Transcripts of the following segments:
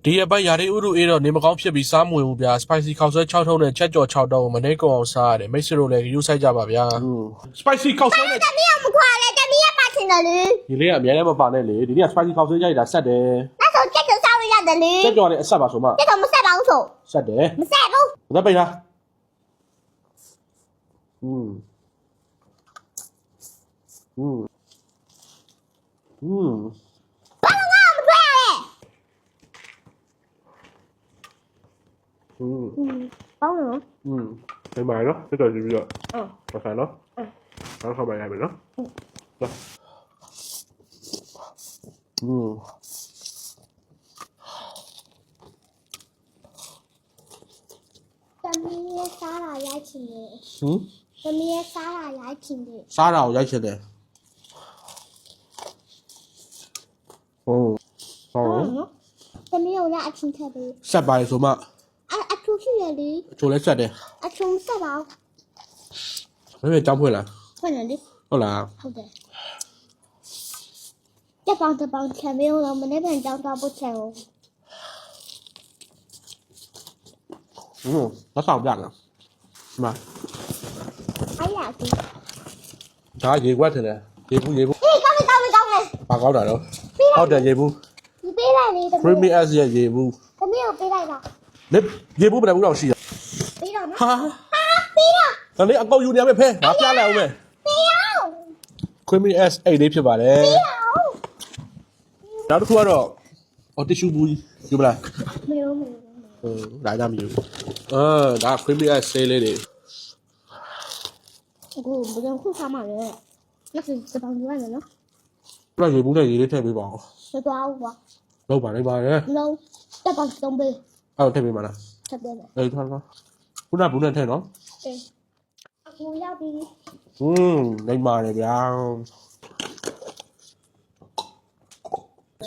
ဒီအပိုက်ရာတွေဥရုအေးတော့နေမကောင်းဖြစ်ပြီးစားမဝင်ဘူးဗျာ spicy ခောက်ဆွဲ6ထုံးနဲ့ချက်ကြော်6တုံးမနေ့ကောင်အောင်စားရတယ်မိတ်ဆွေတို့လည်းယူဆိုင်ကြပါဗျာ spicy ခောက်ဆွဲနဲ့ တမီးကမခွာလဲတမီးကပါချင်တယ်လေ ဒီလေးကအများနဲ့မပါနဲ့လေဒီနေ့က spicy ခောက်ဆွဲကြိုက်တာဆက်တယ် 那时候这个稍微要的哩， ချက်ကြော်နဲ့အဆက်ပါဆိုမှ 这个我们晒老手， ဆက်တယ် 我们晒不， ဘာပိတ်လား我们出来嘞，帮我， ဒီမှာနော်ချက်ကြော်ကြည့်ပြီးတော့ဆက်ဆံနော်နောက်ခါမှရမယ်နော်တမီးစားလာရိုက်ချင်တယ်တမီးစားလာရိုက်ချင်တယ် စားတာကိုရိုက်ချင်တယ်ဟုတ် တမီးကိုလည်းအချင်းထက်တယ် ဆက်ပါလေဆိုမှ အထူးရှိရလေ အချိုလဲဆက်တယ် အချုံဆက်ပါ မင်းကြောင်းဖွင့်လား ဖွင့်တယ်လေ ဟုတ်လား ဟုတ်တယ်这帮这帮前面我们那边讲到不前哦， လက်ဆောင်ပြလားဒီမှာ 哎呀，对， ဒါရေခွက်ထင်တယ်ရေဘူး 哎，高没， ဘာကောက်တာတော့ဟုတ်တယ်ရေဘူး 你背来你的， creamy s ရဲ့ရေဘူး 他没有背来的， လက်ရေဘူးဘယ်လိုတော့ရှိရ 背了吗？ ဟာ 背了， ဒါလေးအကောက်ယူနေရမယ်ဖဲငါပြလိုက်အောင်မယ် 背了， creamy s 8လေးဖြစ်ပါတယ် 背了， နောက်တစ်ခုကတော့အော် tissue ဘူးယူမလား 没有， ဒါကြမယူဒါ creamy s ဆေးလေးတွေ 我不能互相骂人，那是这帮子外人呢， ပြရေဘူးနဲ့ရေလေးထည့်ပေးပါအောင် 这多少我， လောက်ပါလိုက်ပါတယ် no，这帮东北 အဲ့တော့ထည့်ပေးပါလား 这边的， အေးထားလားခုနဘူးနဲ့ထည့်နော် 对，不要逼， နိုင်ပါတယ်ဗျာ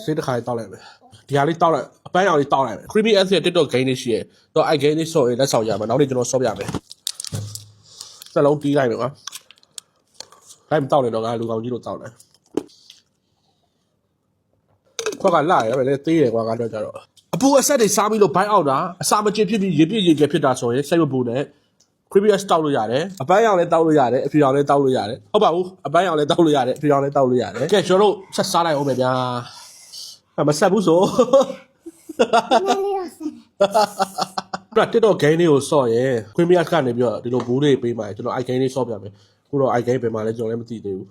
စေးတစ်ခါတောက်လိုက်မယ်ဒီဟာလေးတောက်လိုက်အပန်းရောင်လေးတောက်လိုက်မယ် creamy s ရဲ့ TikTok game လေးရှိရတော့အဲ့ game လေးဆော့ရင်လက်ဆောင်ရမယ်နောက်နေ့ကျွန်တော်ဆော့ပြမယ်စက်လုံးတီးလိုက်မယ်ကွာအဲ့မတောက်နေတော့ငါလူကောင်ကြီးတို့တောက်လိုက်ခွက်ကလာရပဲလေသေးတယ်ကွာကတော့ကြတော့အပူအဆက်တွေစားပြီးလို့ဘိုင်းအောက်တာအစာမကျဖြစ်ပြီးရေပြည့်ရေကျဖြစ်တာဆိုရင်စိတ်မပူနဲ့ creamy s တောက်လို့ရတယ်အပန်းရောင်လည်းတောက်လို့ရတယ်အဖြူရောင်လည်းတောက်လို့ရတယ်ဟုတ်ပါဘူးအပန်းရောင်လည်းတောက်လို့ရတယ်အဖြူရောင်လည်းတောက်လို့ရတယ်ကဲကျွန်တော်တို့ဆက်စားလိုက်အောင်မယ်ဗျာမဆက်ဘူးဆို 那里有谁？ ပြတ်တော့ game လေးကိုဆော့ရင် creamy s ကနေပြီးတော့ဒီလိုဘူးလေးပေးမှကျွန်တော် i game လေးဆော့ပြမယ်ခုတော့ i game ပဲမှာလဲကျွန်တော်လည်းမသိသေးဘူး